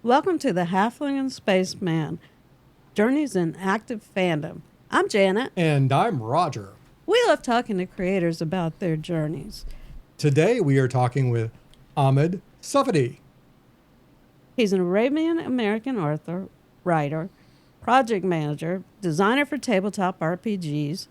Welcome to the Halfling and Spaceman Journeys in Active Fandom. I'm Janet. And I'm Roger. We love talking to creators about their journeys. Today we are talking with Ahmed Suffety. He's an Arabian American author, writer, project manager, designer for tabletop RPGs,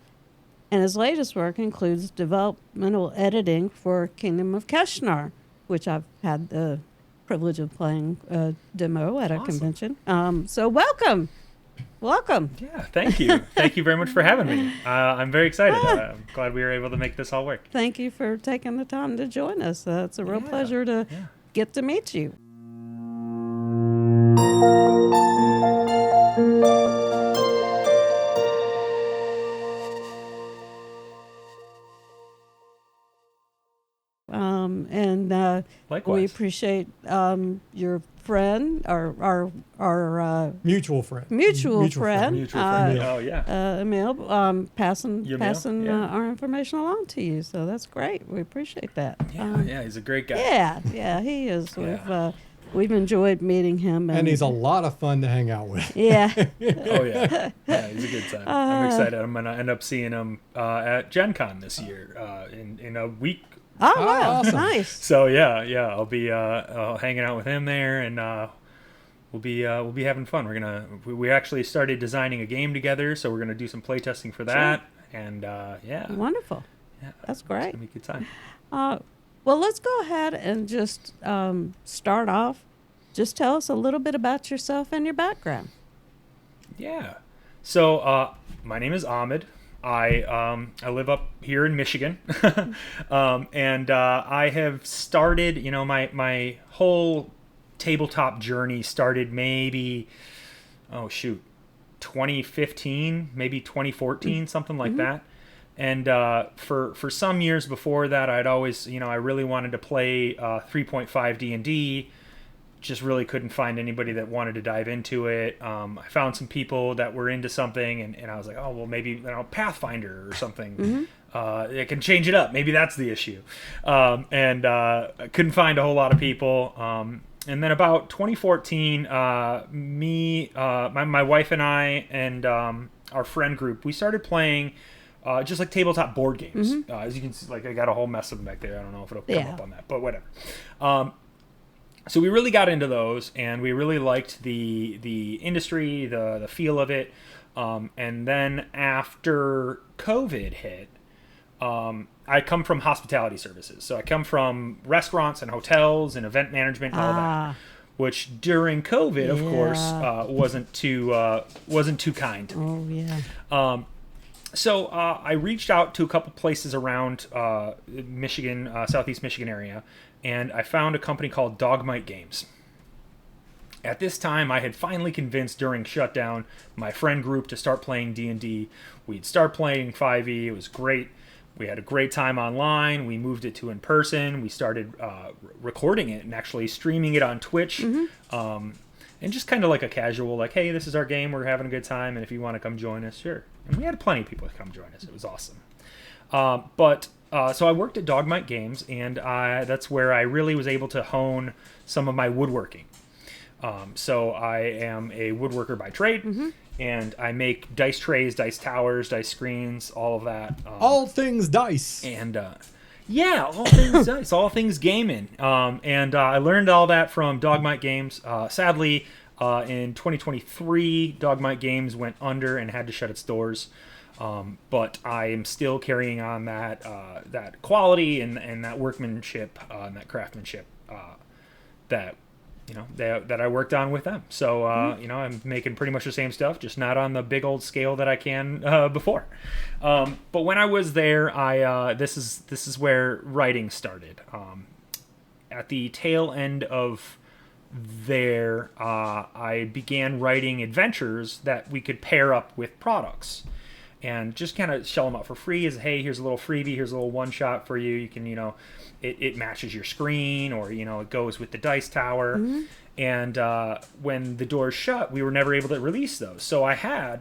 and his latest work includes developmental editing for Kingdom of Keshanar, which I've had the privilege of playing a demo at a convention. So welcome. Yeah, thank you. Thank you very much for having me. I'm very excited. I'm glad we were able to make this all work. Thank you for taking the time to join us. It's a real pleasure to get to meet you. Likewise. We appreciate your friend, our Mutual friend. Mutual friend. Emil. Passing Yeah. our information along to you. So that's great. We appreciate that. Yeah, he's a great guy. Yeah, he is. Yeah. We've enjoyed meeting him, And he's a lot of fun to hang out with. Yeah. Oh yeah, he's a good time. I'm excited. I'm gonna end up seeing him at Gen Con this year in a week. Oh wow, awesome. Nice. So I'll be hanging out with him there, and we'll be having fun. We actually started designing a game together, so we're gonna do some playtesting for that, and Wonderful. Yeah, That's great. It's gonna be a good time. Well, let's go ahead and just start off. Just tell us a little bit about yourself and your background. Yeah. So my name is Ahmed. I live up here in Michigan, and I have started. My whole tabletop journey started maybe 2015, maybe 2014, something like that. And for some years before that, I'd always, I really wanted to play 3.5 D&D. Just really couldn't find anybody that wanted to dive into it. I found some people that were into something, and I was like, oh, well, maybe Pathfinder or something. It can change it up. Maybe that's the issue. And I couldn't find a whole lot of people. And then about 2014, my wife and I and our friend group, we started playing just like tabletop board games. As you can see, like I got a whole mess of them back there. I don't know if it'll come up on that, but whatever. So we really got into those, and we really liked the industry, the feel of it. And then after COVID hit, I come from hospitality services. So I come from restaurants and hotels and event management and all that, which during COVID, of course, wasn't too kind. Oh, yeah. So I reached out to a couple places around Michigan, Southeast Michigan area, and I found a company called Dogmite Games. At this time, I had finally convinced during shutdown my friend group to start playing D&D. We'd start playing 5e. It was great. We had a great time online. We moved it to in person. We started recording it and actually streaming it on Twitch. And just kind of like a casual, like, hey, this is our game. We're having a good time. And if you want to come join us, sure. And we had plenty of people to come join us. It was awesome. So I worked at Dogmite Games, and that's where I really was able to hone some of my woodworking. So I am a woodworker by trade, and I make dice trays, dice towers, dice screens, all of that. All things dice. And all things dice, all things gaming. And I learned all that from Dogmite Games. Sadly, in 2023, Dogmite Games went under and had to shut its doors. But I am still carrying on that quality and that workmanship and that craftsmanship that I worked on with them. So I'm making pretty much the same stuff, just not on the big old scale that I can before. But when I was there, this is where writing started. At the tail end of there, I began writing adventures that we could pair up with products. And just kind of shell them out for free as, hey, here's a little freebie, here's a little one-shot for you. You can, it matches your screen, or, it goes with the dice tower. And when the doors shut, we were never able to release those. So I had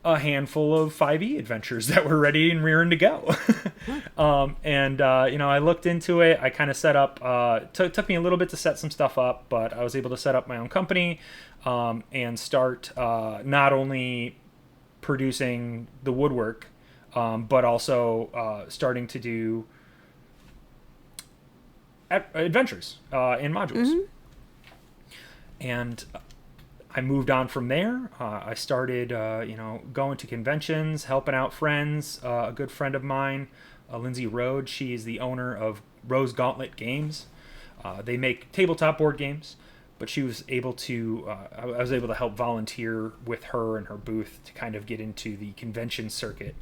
a handful of 5e adventures that were ready and rearing to go. I looked into it. I kind of set up, took me a little bit to set some stuff up, but I was able to set up my own company and start not only producing the woodwork, but also starting to do adventures in modules. And I moved on from there. I started, going to conventions, helping out friends. A good friend of mine, Lindsay Rhodes, she is the owner of Rose Gauntlet Games. They make tabletop board games, but she was able to, I was able to help volunteer with her and her booth to kind of get into the convention circuit.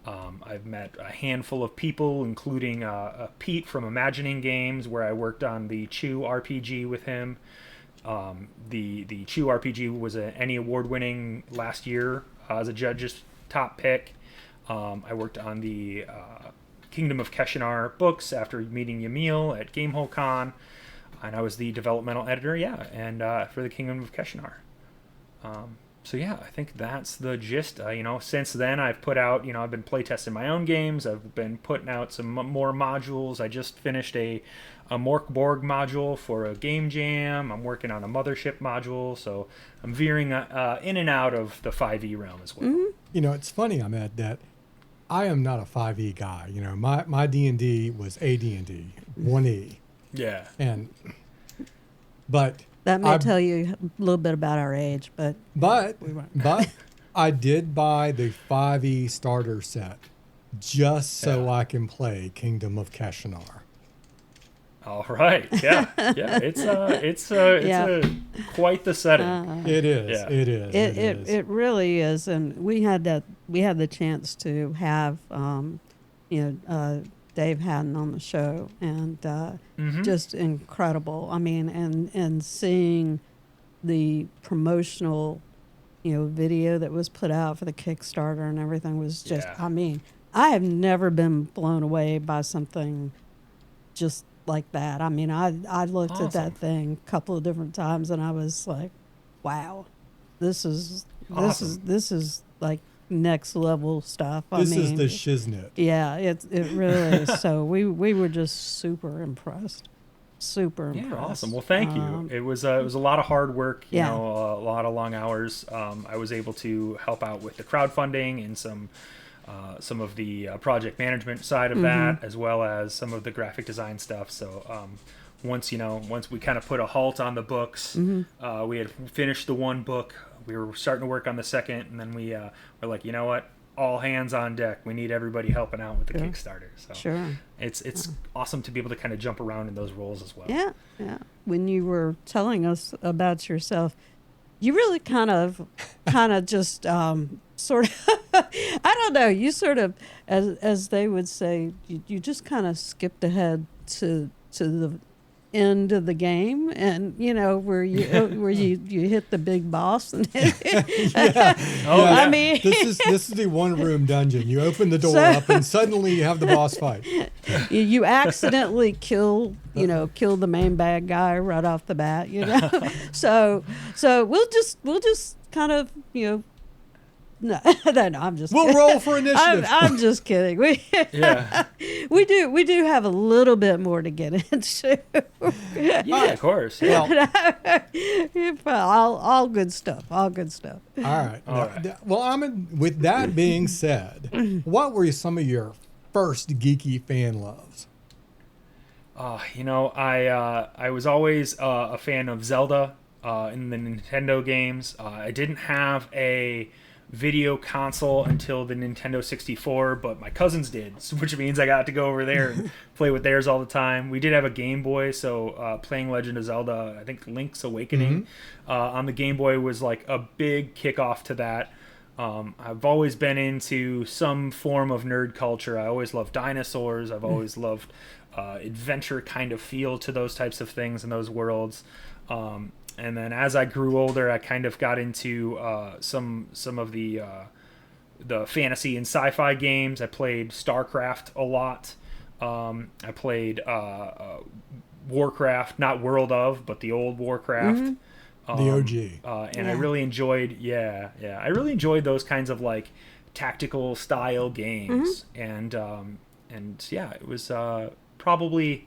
I've met a handful of people, including Pete from Imagining Games, where I worked on the Chew RPG with him. The Chew RPG was an Emmy Award winning last year as a judge's top pick. I worked on the Kingdom of Keshanar books after meeting Yamil at Gamehole Con, and I was the developmental editor, and for the Kingdom of Keshanar. I think that's the gist. Since then I've put out, I've been playtesting my own games. I've been putting out some more modules. I just finished a Mork Borg module for a game jam. I'm working on a Mothership module, so I'm veering in and out of the 5e realm as well. It's funny, Ahmed, that I am not a 5e guy. My D&D was AD&D, 1e. Yeah. But that may tell you a little bit about our age, but I did buy the 5e starter set just so I can play Kingdom of Keshanar. All right. Yeah. It's quite the setting. It is. Yeah. It is. It really is, and we had the chance to have Dave Haddon on the show, and just incredible. I mean, and seeing the promotional, video that was put out for the Kickstarter and everything was just. I mean, I have never been blown away by something just like that. I mean, I looked at that thing a couple of different times, and I was like, wow, this is like next level stuff. This is the shiznit. Yeah, it really is. So we were just super impressed. Yeah, awesome. Well, thank you. It was a lot of hard work. A lot of long hours. I was able to help out with the crowdfunding and some of the project management side of that, as well as some of the graphic design stuff. So once we kind of put a halt on the books, we had finished the one book. We were starting to work on the second, and then we were like, you know what? All hands on deck. We need everybody helping out with the Kickstarter. So it's awesome to be able to kind of jump around in those roles as well. Yeah. When you were telling us about yourself, you really kind of just sort of, I don't know, you sort of, as they would say, you just kind of skipped ahead to the end of the game, and where you hit the big boss. And I mean, this is the one room dungeon. You open the door up, and suddenly you have the boss fight. You accidentally kill the main bad guy right off the bat. So we'll just kind of No, I'm just. We'll kidding. roll for initiative. I'm just kidding. We do have a little bit more to get into. Yeah, of course. Yeah. all good stuff. All good stuff. All right. Well, Ahmed, with that being said, what were some of your first geeky fan loves? I was always a fan of Zelda in the Nintendo games. I didn't have a video console until the Nintendo 64, but my cousins did, which means I got to go over there and play with theirs all the time. We did have a Game Boy, so playing Legend of Zelda, I think Link's Awakening on the Game Boy was like a big kickoff to that. I've always been into some form of nerd culture. I always loved dinosaurs. I've always loved adventure kind of feel to those types of things in those worlds. And then as I grew older, I kind of got into some of the fantasy and sci-fi games. I played StarCraft a lot. I played Warcraft, not World of, but the old Warcraft. The OG. And I Yeah. really enjoyed, I really enjoyed those kinds of like tactical style games, and yeah, it was probably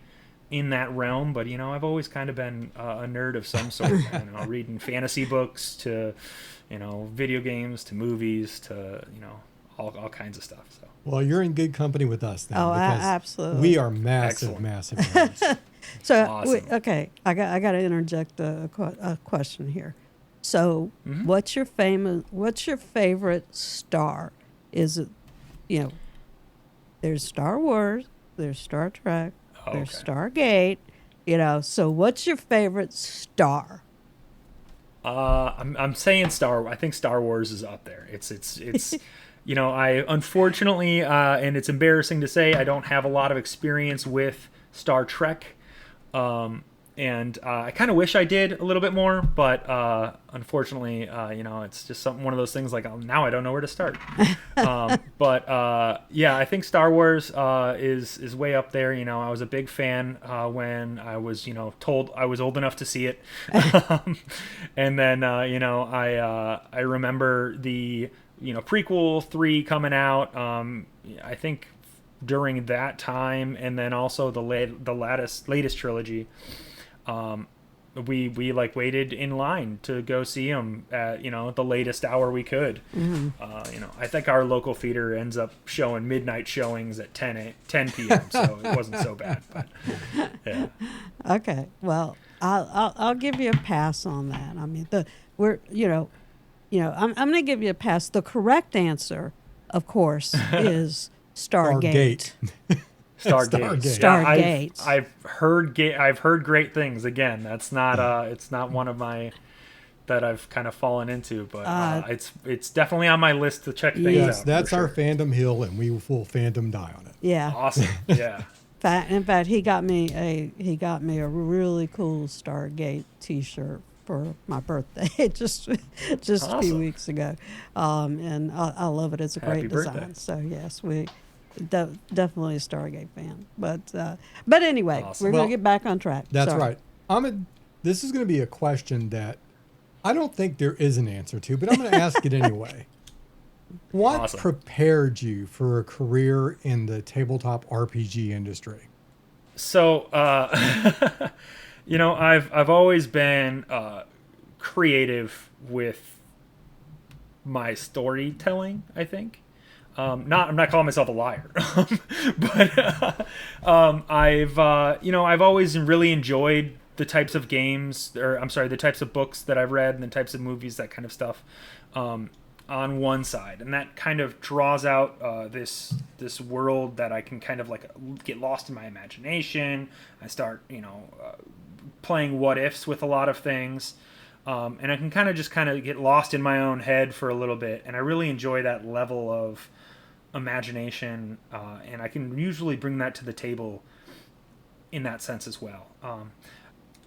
in that realm. But I've always kind of been a nerd of some sort. Reading fantasy books to video games to movies to all kinds of stuff. So Well, you're in good company with us then. Oh, because absolutely. We are massive, Excellent. massive nerds. So Awesome. okay, I got to interject a question here. So, what's your favorite star? Is it, there's Star Wars, there's Star Trek, there's Okay. Stargate, so what's your favorite star? I'm saying I think Star Wars is up there. It's I unfortunately and it's embarrassing to say I don't have a lot of experience with Star Trek. And I kind of wish I did a little bit more, but unfortunately, it's just one of those things like now I don't know where to start. But yeah, I think Star Wars is way up there. I was a big fan when I was told I was old enough to see it, and then I remember the prequel 3 coming out. I think during that time, and then also the latest trilogy. We like waited in line to go see them at the latest hour we could. I think our local theater ends up showing midnight showings at 10 p.m. So it wasn't so bad. But yeah, Okay, well, I'll give you a pass on that. I mean, I'm going to give you a pass. The correct answer, of course, is Stargate. Stargate. Stargate. Yeah, I've heard great things. Again, that's not it's not one of my that I've kind of fallen into, but it's definitely on my list to check things Yes, out. that's for our sure. fandom hill, and we will fandom die on it. Yeah. Awesome. Yeah. In fact, he got me a really cool Stargate T-shirt for my birthday just a few Awesome. weeks ago, and I love it. It's a Happy great birthday. design. So yes, we definitely a Stargate fan. But anyway, Awesome. we're Well, gonna get back on track. That's Sorry. right. Ahmed, this is going to be a question that I don't think there is an answer to, but I'm going to ask it anyway. What Awesome. prepared you for a career in the tabletop RPG industry? So, I've always been creative with my storytelling. I think. I'm not calling myself a liar, but I've always really enjoyed the types of games, or I'm sorry, the types of books that I've read and the types of movies, that kind of stuff. On one side, and that kind of draws out this world that I can kind of like get lost in my imagination. I start playing what ifs with a lot of things, and I can kind of get lost in my own head for a little bit, and I really enjoy that level of imagination, and I can usually bring that to the table in that sense as well.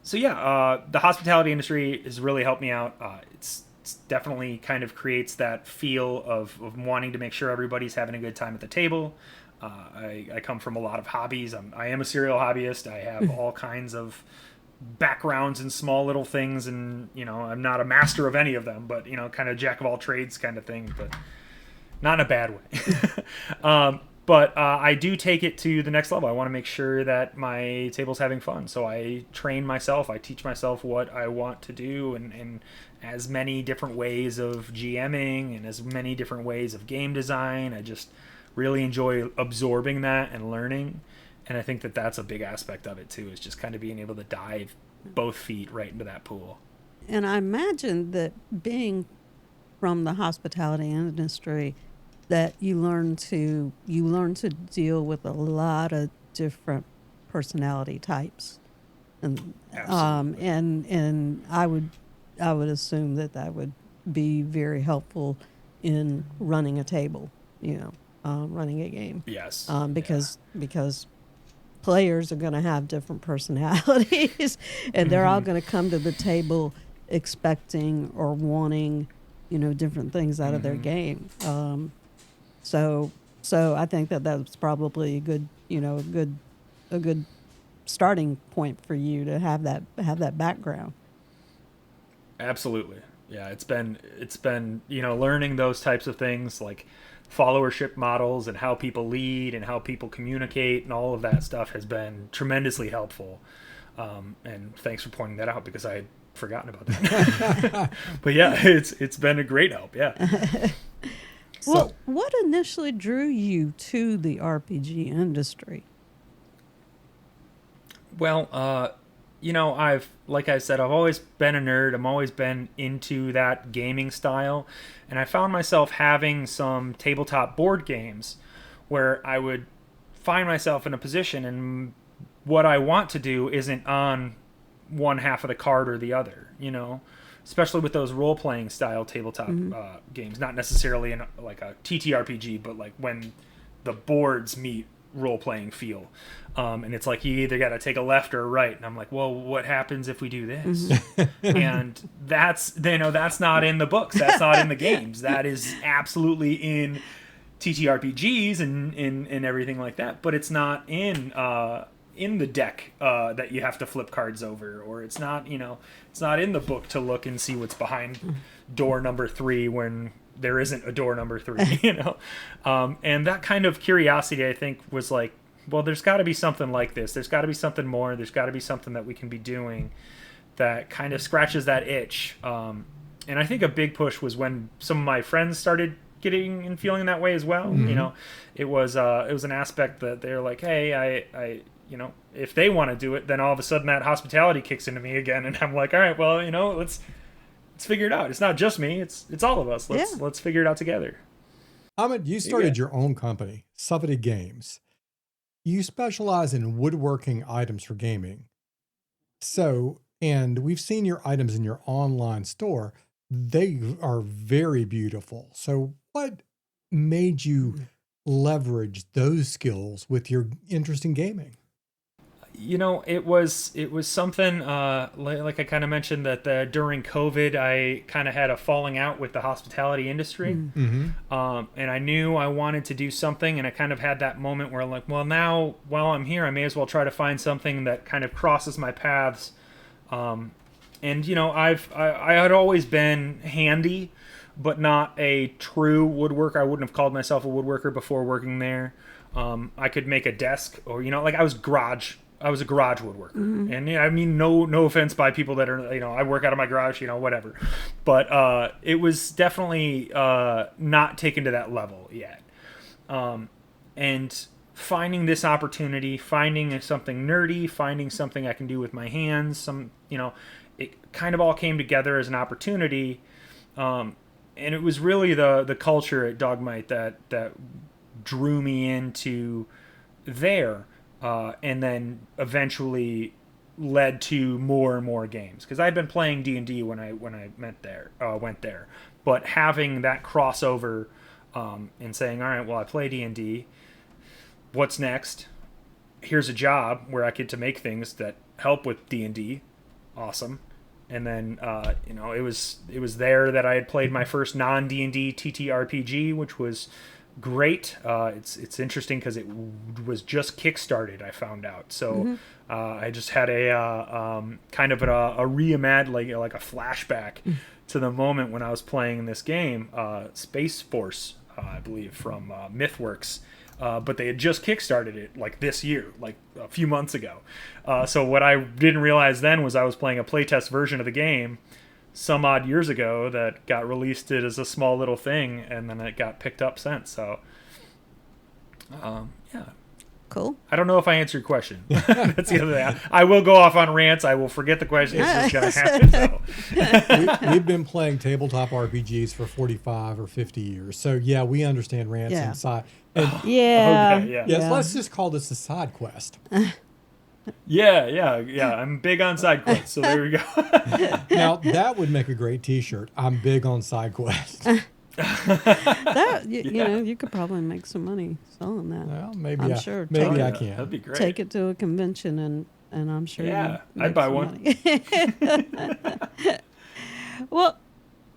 So yeah, the hospitality industry has really helped me out. It's definitely kind of creates that feel of wanting to make sure everybody's having a good time at the table. I come from a lot of hobbies. I am a serial hobbyist. I have all kinds of backgrounds in small little things, and I'm not a master of any of them, but kind of jack of all trades kind of thing, but not in a bad way. But I do take it to the next level. I want to make sure that my table's having fun. So I train myself. I teach myself what I want to do, and as many different ways of GMing and as many different ways of game design. I just really enjoy absorbing that and learning. And I think that that's a big aspect of it too, is just kind of being able to dive both feet right into that pool. And I imagine that being from the hospitality industry, that you learn to deal with a lot of different personality types, and Absolutely. and I would assume that would be very helpful in running a table, running a game, Yes. because players are going to have different personalities, and they're all going to come to the table expecting or wanting different things out of their game. So I think that that's probably a good a good starting point for you to have that background. Absolutely. Yeah, it's been, learning those types of things like followership models and how people lead and how people communicate and all of that stuff has been tremendously helpful. And thanks for pointing that out because I had forgotten about that. But yeah, it's been a great help. Yeah. Well, what initially drew you to the RPG industry? Well, like I said, I've always been a nerd. I've always been into that gaming style. And I found myself having some tabletop board games where I would find myself in a position and what I want to do isn't on one half of the card or the other, especially with those role-playing style tabletop games, not necessarily in like a TTRPG, but like when the boards meet role-playing feel. And it's like you either got to take a left or a right, and I'm like, well, what happens if we do this? And that's not in the books, that's not in the games, that is absolutely in TTRPGs and everything like that, but it's not in the deck that you have to flip cards over, or it's not in the book to look and see what's behind door number 3 when there isn't a door number 3. And that kind of curiosity, I think, was like, well, there's got to be something like this. There's got to be something more. There's got to be something that we can be doing that kind of scratches that itch. And I think a big push was when some of my friends started getting and feeling that way as well. It was an aspect that they're like, hey, I if they want to do it, then all of a sudden that hospitality kicks into me again, and I'm like, all right, well, let's figure it out. It's not just me; it's all of us. Let's figure it out together. Ahmed, you started your own company, Suffety Games. You specialize in woodworking items for gaming. And we've seen your items in your online store. They are very beautiful. So what made you leverage those skills with your interest in gaming? It was something like I kind of mentioned that during COVID I kind of had a falling out with the hospitality industry, and I knew I wanted to do something, and I kind of had that moment where I'm like, well, now while I'm here, I may as well try to find something that kind of crosses my paths. And I had always been handy, but not a true woodworker. I wouldn't have called myself a woodworker before working there. I could make a desk, or I was a garage woodworker, and I mean, no offense by people that are, I work out of my garage, whatever, but it was definitely not taken to that level yet. And finding this opportunity, finding something nerdy, finding something I can do with my hands, it kind of all came together as an opportunity, and it was really the culture at Dogmite that drew me into there. And then eventually led to more and more games, because I'd been playing D&D when I went there, but having that crossover and saying, all right, well, I play D&D. What's next? Here's a job where I get to make things that help with D&D. Awesome. And then it was there that I had played my first non-D&D TTRPG, which was great. It's interesting because it was just kickstarted, I found out. So I just had a kind of a reimagine, like a flashback to the moment when I was playing this game, Space Force, I believe, from MythWorks. But they had just kickstarted it like this year, like a few months ago. So what I didn't realize then was I was playing a playtest version of the game some odd years ago that got released it as a small little thing, and then it got picked up since. So, yeah. Cool. I don't know if I answered your question. That's the other thing. I will go off on rants. I will forget the question. It's just going to happen. So. We've been playing tabletop RPGs for 45 or 50 years. So, yeah, we understand rants and side. And Yeah. Yes, let's just call this a side quest. Yeah. I'm big on side quests, so there we go. Now, that would make a great T-shirt. I'm big on side quests. You could probably make some money selling that. Well, maybe I'm I sure. Maybe I That'd can. be great. Take it to a convention and I'm sure. Yeah, you I'd make buy some one. money. Well,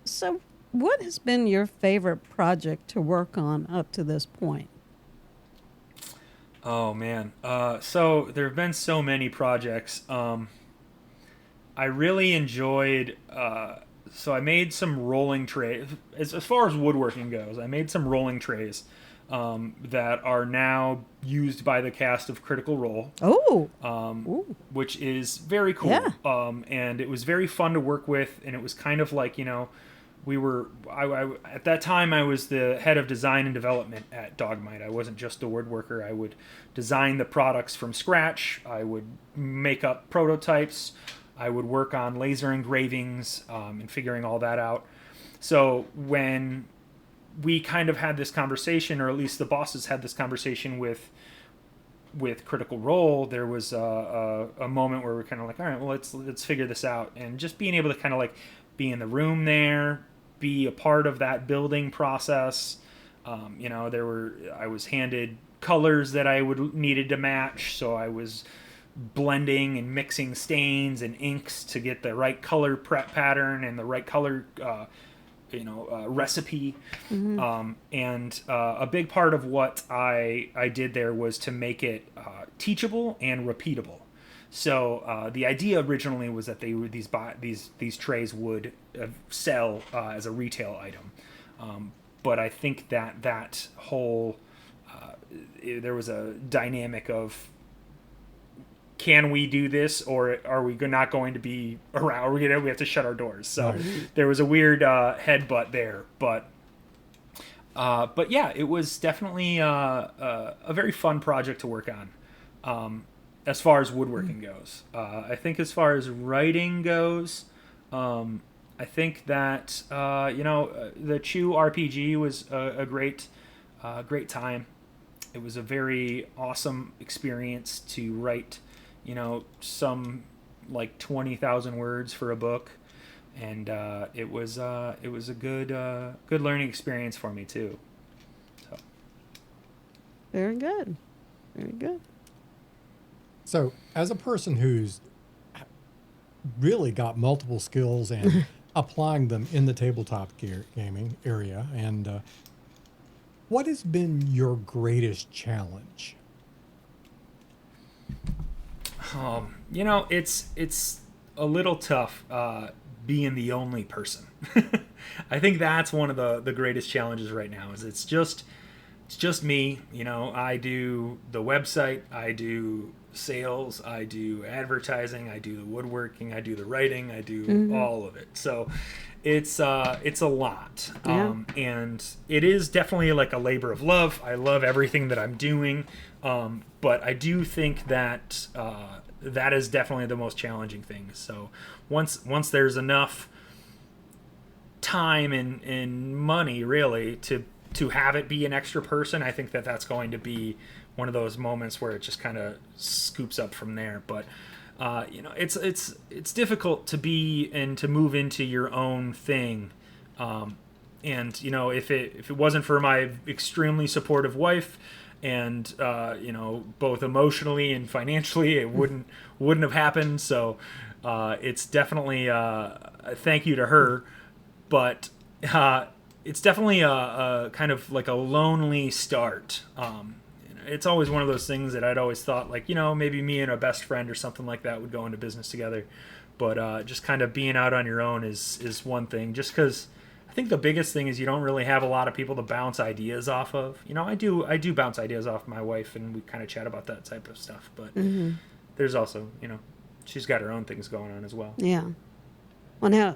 so what has been your favorite project to work on up to this point? Oh man, so there have been so many projects. I really enjoyed So I made some rolling trays. As far as woodworking goes, I made some rolling trays that are now used by the cast of Critical Role, Oh, which is very cool. Yeah. And it was very fun to work with, and it was kind of like, we were at that time I was the head of design and development at Dogmite. I wasn't just a woodworker. I would design the products from scratch. I would make up prototypes. I would work on laser engravings and figuring all that out. So when we kind of had this conversation, or at least the bosses had this conversation with Critical Role, there was a moment where we're kind of like, all right, well, let's figure this out. And just being able to kind of like be in the room there, be a part of that building process. I was handed colors that I needed to match, so I was blending and mixing stains and inks to get the right color prep pattern and the right color recipe. And a big part of what I did there was to make it teachable and repeatable. So the idea originally was that these trays would sell as a retail item, but I think that whole there was a dynamic of, can we do this, or are we not going to be around? We have to shut our doors. So there was a weird headbutt there, but yeah, it was definitely a very fun project to work on. As far as woodworking goes, I think as far as writing goes, I think that the Chew RPG was a great time. It was a very awesome experience to write, some like 20,000 words for a book, and it was a good learning experience for me too. So. very good. Very good. So, as a person who's really got multiple skills and applying them in the tabletop gaming area, and what has been your greatest challenge? It's a little tough being the only person. I think that's one of the greatest challenges right now. Is it's just me. I do the website, I do sales, I do advertising, I do the woodworking, I do the writing, I do all of it. So it's a lot. Yeah. And it is definitely like a labor of love. I love everything that I'm doing. But I do think that that is definitely the most challenging thing. So once there's enough time and money really to have it be an extra person, I think that that's going to be one of those moments where it just kind of scoops up from there. But it's difficult to be and to move into your own thing. And if it wasn't for my extremely supportive wife, and both emotionally and financially, it wouldn't have happened. So it's definitely a thank you to her, but it's definitely a kind of like a lonely start. It's always one of those things that I'd always thought, like, maybe me and a best friend or something like that would go into business together, but just kind of being out on your own is one thing. Just because I think the biggest thing is you don't really have a lot of people to bounce ideas off of. I do bounce ideas off my wife, and we kind of chat about that type of stuff. But there's also, she's got her own things going on as well. Yeah. Well, now,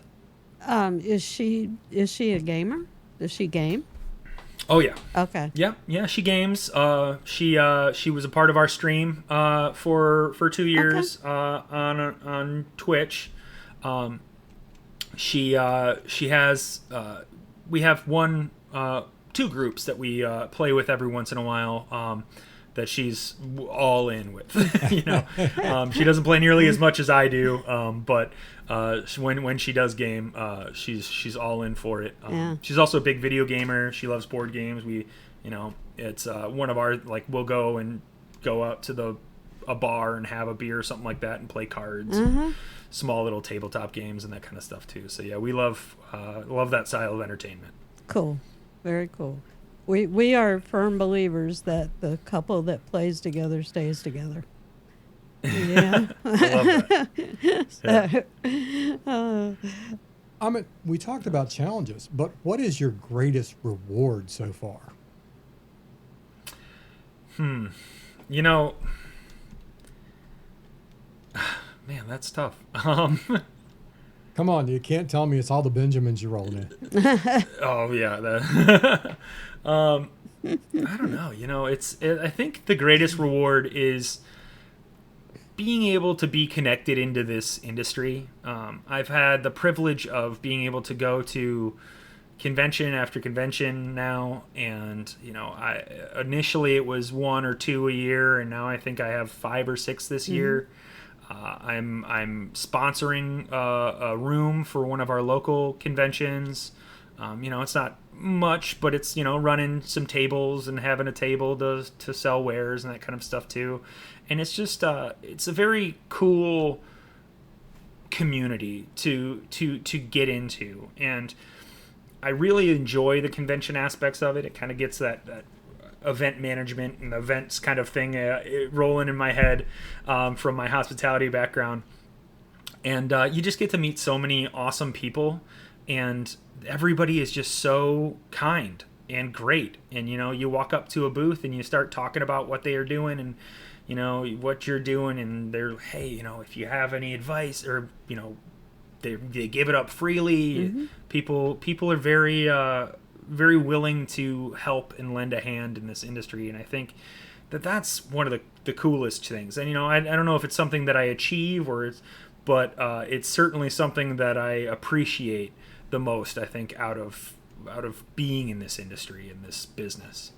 is she a gamer? Does she game? Oh yeah. Okay. Yeah. She games. She was a part of our stream for 2 years on Twitch. She has we have two groups that we play with every once in a while. That she's all in with. She doesn't play nearly as much as I do, but when she does game, she's all in for it. Yeah. She's also a big video gamer. She loves board games. It's one of our, like, we'll go out to a bar and have a beer or something like that and play cards, small little tabletop games and that kind of stuff too. So yeah, we love that style of entertainment. Cool. Very cool. We are firm believers that the couple that plays together stays together. Yeah. I love that. Yeah. We talked about challenges, but what is your greatest reward so far? You know, man, that's tough. Come on, you can't tell me it's all the Benjamins you're rolling in. Oh yeah, I don't know. I think the greatest reward is being able to be connected into this industry. I've had the privilege of being able to go to convention after convention now, and I initially it was one or two a year, and now I think I have 5 or 6 this year. I'm sponsoring a room for one of our local conventions. It's not much, but it's running some tables and having a table to sell wares and that kind of stuff too. And it's just it's a very cool community to get into, and I really enjoy the convention aspects of it. It kind of gets that event management and events kind of thing rolling in my head from my hospitality background. And you just get to meet so many awesome people, and everybody is just so kind and great. And you walk up to a booth and you start talking about what they are doing and what you're doing, and they're, hey, if you have any advice, or they give it up freely. People are very very willing to help and lend a hand in this industry, and I think that's one of the coolest things. And I don't know if it's something that I achieve but it's certainly something that I appreciate the most, I think, out of being in this industry, in this business.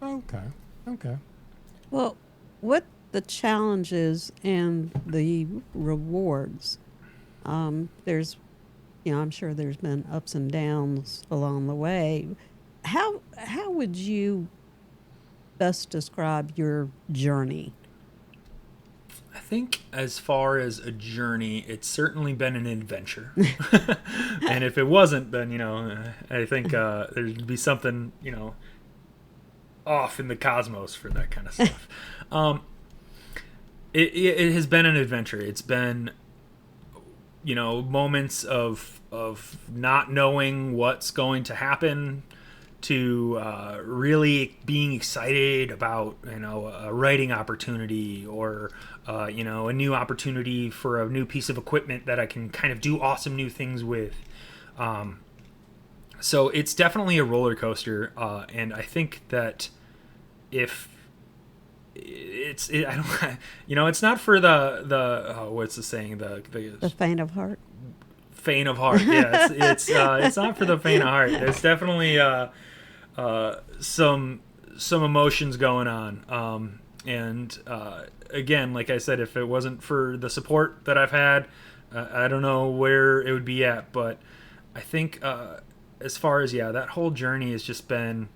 Okay. Well, what the challenges and the rewards? There's, I'm sure there's been ups and downs along the way. How would you best describe your journey? I think as far as a journey, it's certainly been an adventure. And if it wasn't, then, I think there'd be something, off in the cosmos for that kind of stuff. It has been an adventure. It's been, moments of not knowing what's going to happen, to really being excited about a writing opportunity, or a new opportunity for a new piece of equipment that I can kind of do awesome new things with. So it's definitely a roller coaster, and I think that if I don't, it's not for the what's the saying, The faint of heart. Faint of heart. Yeah, it's not for the faint of heart. There's definitely some emotions going on, and again, like I said, if it wasn't for the support that I've had, I don't know where it would be at. But I think as far as that whole journey has just been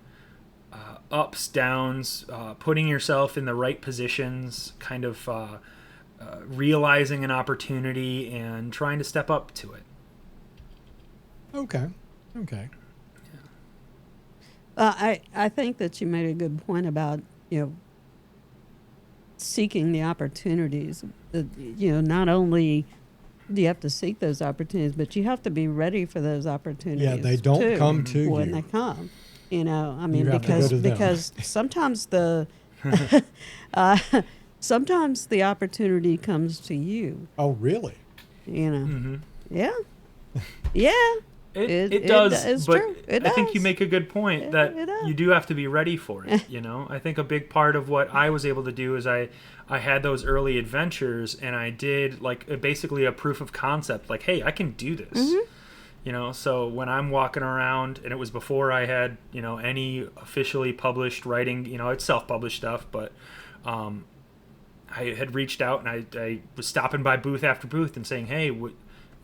ups, downs, putting yourself in the right positions, kind of realizing an opportunity and trying to step up to it. Okay. I think that you made a good point about seeking the opportunities. Not only do you have to seek those opportunities, but you have to be ready for those opportunities. Yeah, they don't too, come to when you. they come. I mean, You have to go to them. because sometimes sometimes the opportunity comes to you. Oh, really? Yeah. Yeah. It does, it's but true. It I think does. you make a good point It that does. you do have to be ready for it. I think a big part of what I was able to do is I had those early adventures, and I did basically a proof of concept, like, hey, I can do this. So when I'm walking around, and it was before I had any officially published writing, it's self-published stuff, but I had reached out, and I was stopping by booth after booth and saying, hey,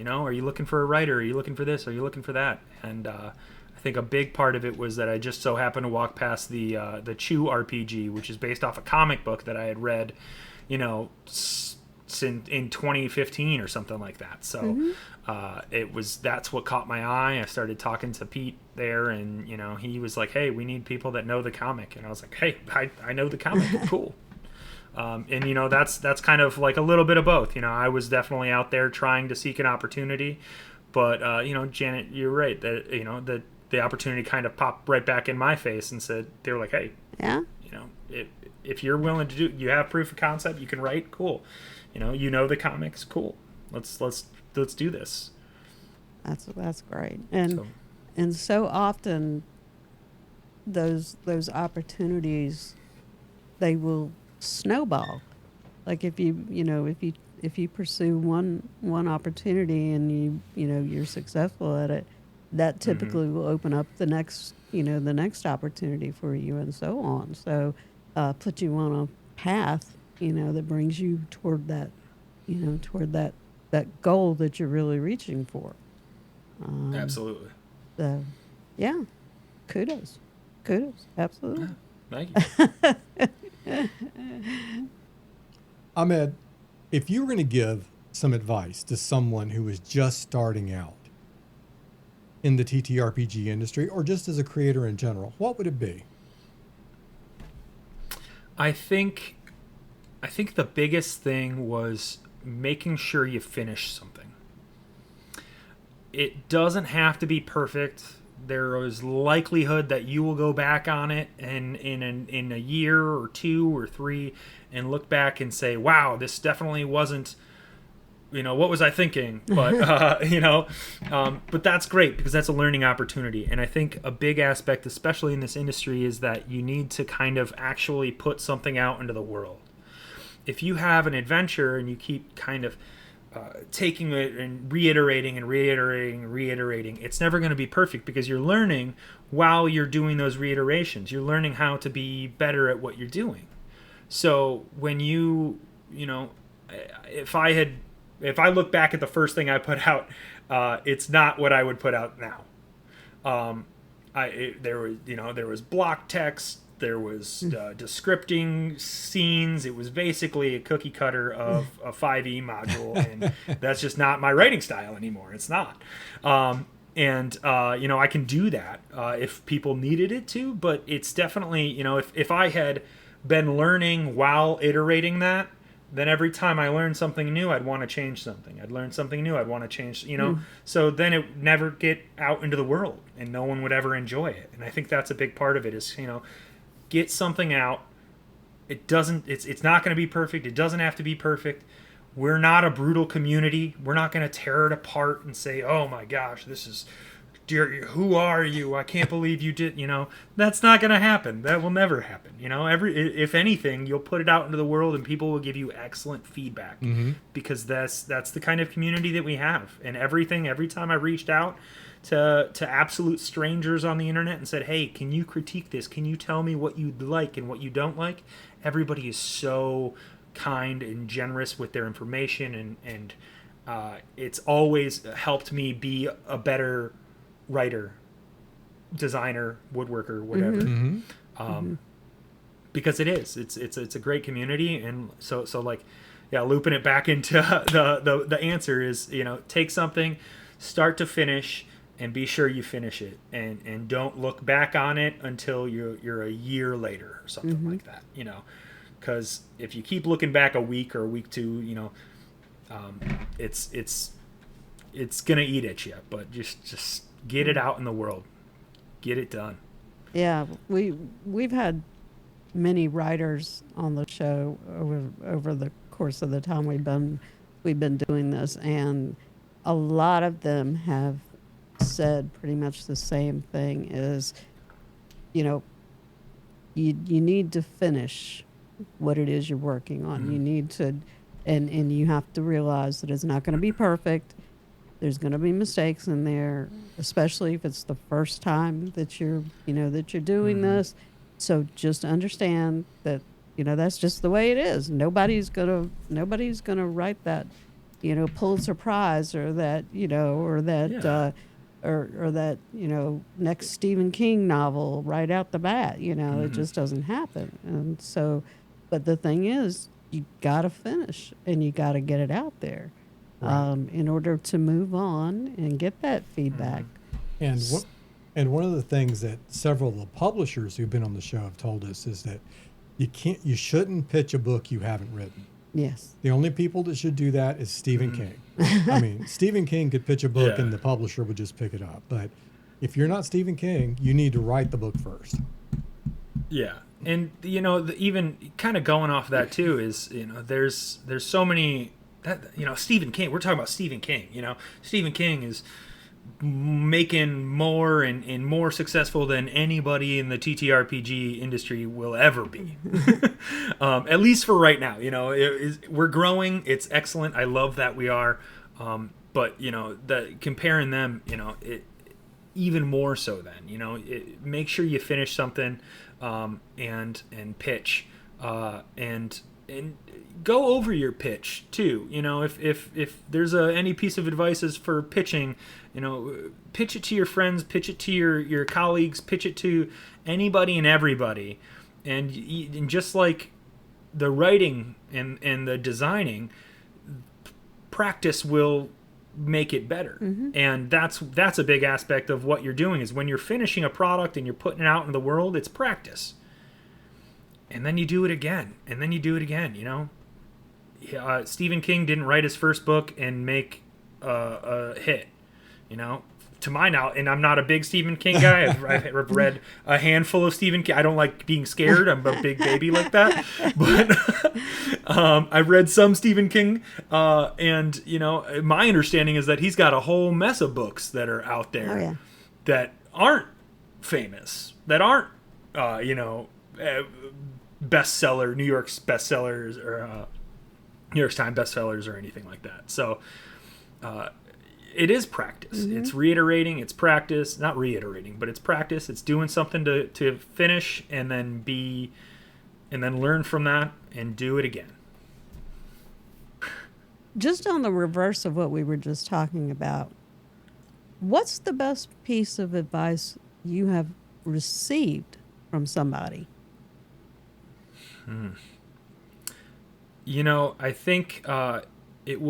are you looking for a writer? Are you looking for this? Are you looking for that? And I think a big part of it was that I just so happened to walk past the Chew RPG, which is based off a comic book that I had read, in 2015 or something like that. So that's what caught my eye. I started talking to Pete there, and he was like, hey, we need people that know the comic. And I was like, hey, I know the comic. Cool. And that's kind of like a little bit of both. I was definitely out there trying to seek an opportunity, But Janet, you're right that the opportunity kind of popped right back in my face and said, they were like, hey, Yeah. if you're willing to do, you have proof of concept, you can write, cool. The comics, cool. Let's do this. That's great. So, And so often those opportunities, they will snowball. Like if you pursue one opportunity and you're successful at it, that typically will open up the next opportunity for you, and so on. So put you on a path that brings you toward that goal that you're really reaching for. absolutely. So yeah, kudos, absolutely. Thank you. Ahmed, if you were going to give some advice to someone who is just starting out in the TTRPG industry, or just as a creator in general, what would it be? I think the biggest thing was making sure you finish something. It doesn't have to be perfect. There is likelihood that you will go back on it and in a year or 2 or 3 and look back and say, wow, this definitely wasn't, what was I thinking? But, but that's great because that's a learning opportunity. And I think a big aspect, especially in this industry, is that you need to kind of actually put something out into the world. If you have an adventure and you keep kind of taking it and reiterating, it's never going to be perfect because you're learning while you're doing those reiterations. You're learning how to be better at what you're doing. So when if I look back at the first thing I put out, it's not what I would put out now. There was block text. There was descripting scenes. It was basically a cookie cutter of a 5e module, and that's just not my writing style anymore. It's not. I can do that if people needed it to, but it's definitely, if I had been learning while iterating that, then every time I learned something new, I'd want to change something. I'd learn something new, I'd want to change, So then it would never get out into the world, and no one would ever enjoy it. And I think that's a big part of it is, get something out. It's not going to be perfect. It doesn't have to be perfect. We're not a brutal community. We're not going to tear it apart and say, oh my gosh, this is, dear, who are you? I can't believe you did, that's not going to happen. That will never happen. If anything, you'll put it out into the world and people will give you excellent feedback because that's the kind of community that we have. And every time I reached out to absolute strangers on the internet and said, hey, can you critique this? Can you tell me what you like and what you don't like? Everybody is so kind and generous with their information, and it's always helped me be a better writer, designer, woodworker, whatever. Because it's a great community, and so looping it back into the answer is, take something start to finish and be sure you finish it, and don't look back on it until you're a year later or something like that, because if you keep looking back a week or a week two, it's gonna eat at you. But just get it out in the world, get it done. Yeah, we've had many writers on the show over the course of the time we've been doing this, and a lot of them have said pretty much the same thing: is you need to finish what it is you're working on. You need to, and you have to realize that it's not going to be perfect. There's going to be mistakes in there, especially if it's the first time that you're doing this. So just understand that that's just the way it is. Nobody's gonna write that Pulitzer Prize or that or that next Stephen King novel right out the bat. It just doesn't happen. And so, but the thing is, you got to finish and you got to get it out there. Right. In order to move on and get that feedback. And one of the things that several of the publishers who've been on the show have told us is that you shouldn't pitch a book you haven't written. Yes. The only people that should do that is Stephen King. I mean, Stephen King could pitch a book Yeah. and the publisher would just pick it up. But if you're not Stephen King, you need to write the book first. Yeah, and even kind of going off that too is there's so many that Stephen King. We're talking about Stephen King. Stephen King is making more and more successful than anybody in the TTRPG industry will ever be. At least for right now. We're growing. It's excellent. I love that we are. But comparing them, even more so then make sure you finish something and pitch and go over your pitch too. If there's any piece of advice is for pitching, pitch it to your friends, pitch it to your colleagues, pitch it to anybody and everybody, and just like the writing and the designing, practice will make it better. And that's a big aspect of what you're doing is when you're finishing a product and you're putting it out in the world, it's practice. And then you do it again, and then you do it again. Stephen King didn't write his first book and make a hit. To my knowledge, and I'm not a big Stephen King guy. I've read a handful of Stephen King. I don't like being scared. I'm a big baby like that. But I've read some Stephen King, and my understanding is that he's got a whole mess of books that are out there that aren't famous, that aren't bestseller, New York's bestsellers or New York Times bestsellers or anything like that. So. It is practice. It's reiterating. It's practice. Not reiterating, but it's practice. It's doing something to finish and then learn from that and do it again. Just on the reverse of what we were just talking about, what's the best piece of advice you have received from somebody? I think it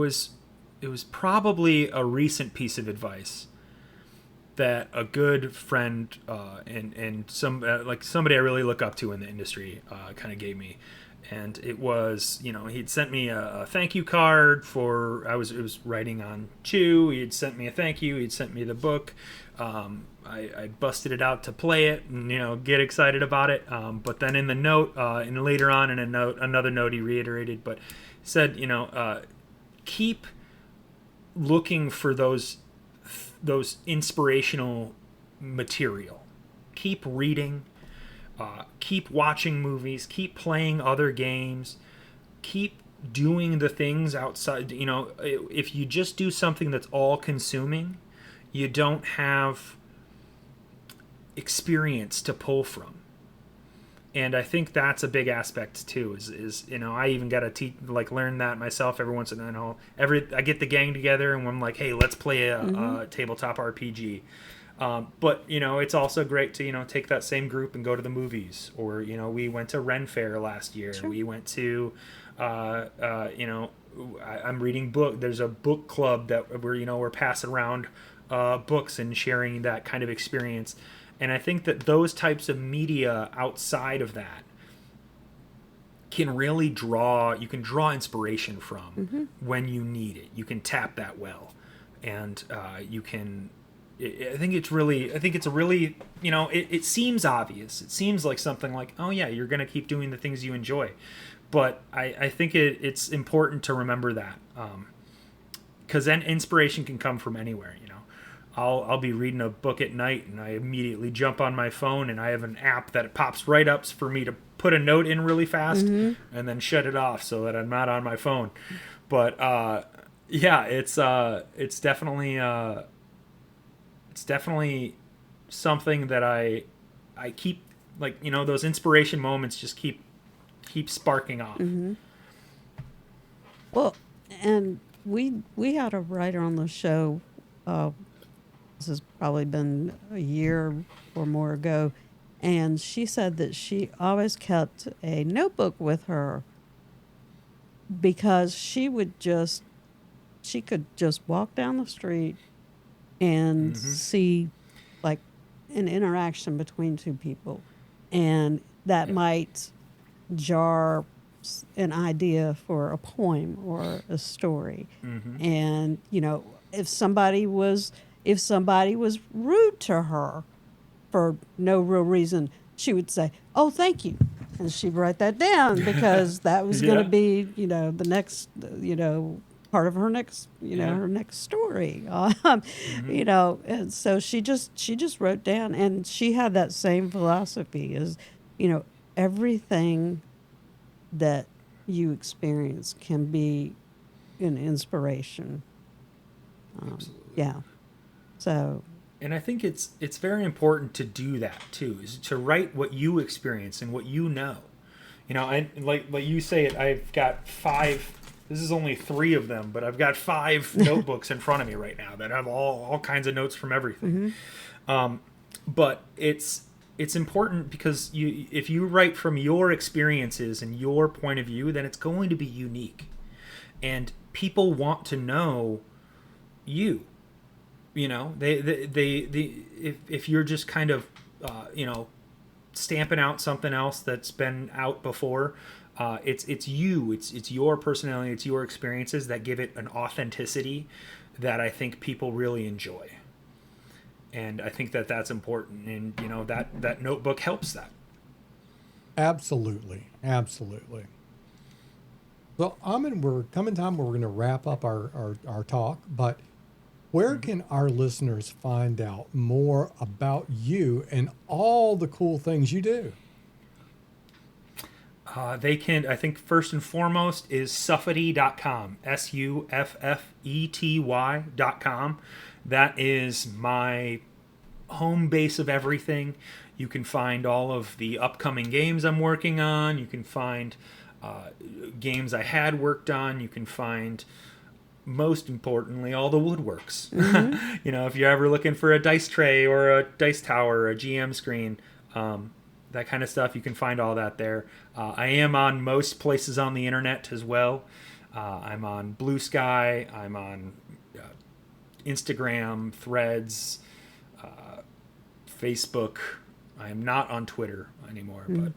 was probably a recent piece of advice that a good friend and some like somebody I really look up to in the industry kind of gave me, and it was he'd sent me a thank you card for it was writing on Chew. He'd sent me a thank you. He'd sent me the book. I busted it out to play it and get excited about it. But then in the note and later on in another note he reiterated, but said keep looking for those inspirational material. Keep reading, keep watching movies, keep playing other games, keep doing the things outside. If you just do something that's all consuming, you don't have experience to pull from. And I think that's a big aspect too. Is I even got to learn that myself every once in a while. I get the gang together and I'm like, hey, let's play a tabletop RPG. But it's also great to take that same group and go to the movies. Or we went to Ren Fair last year. Sure. We went to I'm reading book. There's a book club that we're passing around books and sharing that kind of experience. And I think that those types of media outside of that can really you can draw inspiration from when you need it. You can tap that well. And you can, I think it's a really, it seems obvious. It seems like something like, oh yeah, you're going to keep doing the things you enjoy. But I think it's important to remember that. Because then inspiration can come from anywhere, I'll be reading a book at night and I immediately jump on my phone and I have an app that pops right up for me to put a note in really fast and then shut it off so that I'm not on my phone. But it's definitely something that I keep those inspiration moments just keep sparking off. Well, and we had a writer on the show. This has probably been a year or more ago, and she said that she always kept a notebook with her because she could just walk down the street and see like an interaction between two people, and that might jar an idea for a poem or a story. And, if somebody was rude to her for no real reason, she would say, "Oh, thank you." And she'd write that down because that was going Yeah. to be, the next, part of her next, Yeah. her next story. And so she just wrote down, and she had that same philosophy is, everything that you experience can be an inspiration. Absolutely. Yeah. So, And I think it's very important to do that too, is to write what you experience and what you know. I like you say it. I've got 5. This is only 3 of them, but I've got 5 notebooks in front of me right now that have all kinds of notes from everything. But it's important because if you write from your experiences and your point of view, then it's going to be unique, and people want to know you. If you're just kind of stamping out something else that's been out before, it's you, it's your personality, it's your experiences that give it an authenticity that I think people really enjoy. And I think that that's important, and that notebook helps that. Absolutely. Absolutely. Well, Ahmed, we're coming time where we're going to wrap up our talk, but where can our listeners find out more about you and all the cool things you do? They can, I think, first and foremost is Suffety.com, Suffety.com. That is my home base of everything. You can find all of the upcoming games I'm working on. You can find games I had worked on. You can find, most importantly, all the woodworks. If you're ever looking for a dice tray or a dice tower, a GM screen, that kind of stuff, you can find all that there. I am on most places on the internet as well. I'm on Blue Sky. I'm on Instagram, Threads, Facebook. I am not on Twitter anymore, but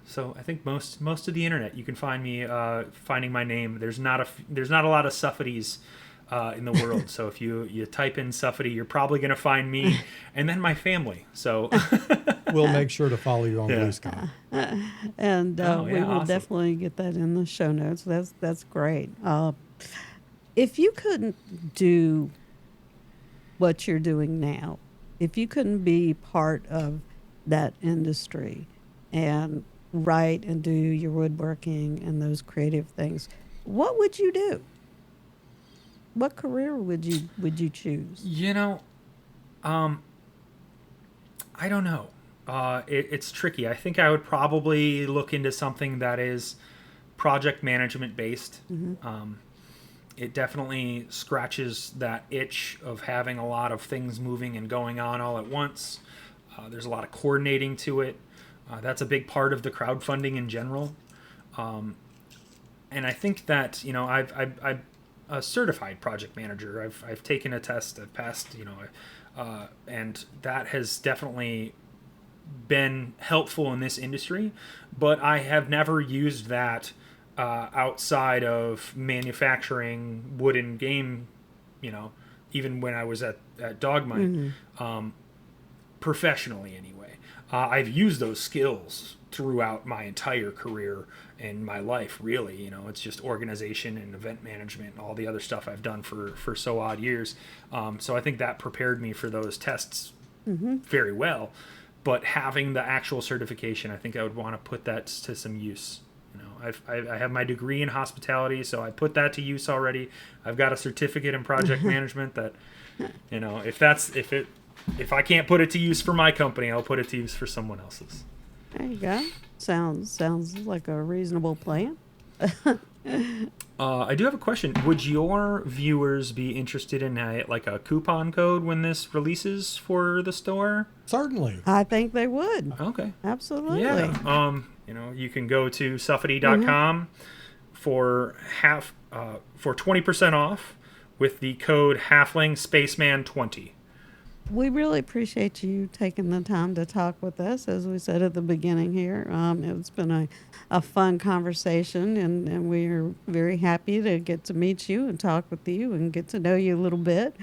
so I think most of the internet you can find me finding my name. There's not a lot of Suffetys in the world, so if you type in Suffety, you're probably going to find me and then my family. So We'll make sure to follow you on Blue Sky. and we will awesome. definitely get that in the show notes. That's great. If you couldn't do what you're doing now, if you couldn't be part of that industry and write and do your woodworking and those creative things, what would you do? What career would you choose? I don't know. It's tricky. I think I would probably look into something that is project management based. It definitely scratches that itch of having a lot of things moving and going on all at once. There's a lot of coordinating to it. That's a big part of the crowdfunding in general. And I think that, I'm a certified project manager. I've taken a test. I've passed, and that has definitely been helpful in this industry. But I have never used that outside of manufacturing wood and game, even when I was at Dogmite, professionally anyway. I've used those skills throughout my entire career and my life, really. It's just organization and event management and all the other stuff I've done for so odd years. So I think that prepared me for those tests very well. But having the actual certification, I think I would want to put that to some use. I have my degree in hospitality, so I put that to use already. I've got a certificate in project management that, if I can't put it to use for my company, I'll put it to use for someone else's. There you go. Sounds like a reasonable plan. I do have a question. Would your viewers be interested in a coupon code when this releases for the store? Certainly. I think they would. Okay. Absolutely. Yeah. You can go to Suffety.com for 20% off with the code HalflingSpaceman20. we really appreciate you taking the time to talk with us. As we said at the beginning here, it's been a fun conversation, and we are very happy to get to meet you and talk with you and get to know you a little bit.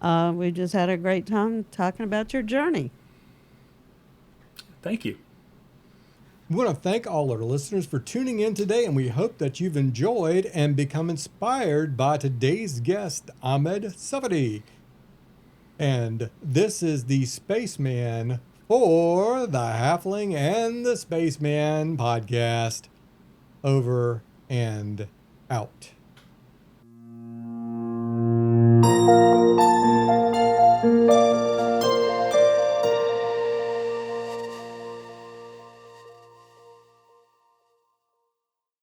We just had a great time talking about your journey. Thank you. We want to thank all our listeners for tuning in today, and we hope that you've enjoyed and become inspired by today's guest, Ahmed Suffety. And this is the Spaceman for the Halfling and the Spaceman podcast. Over and out.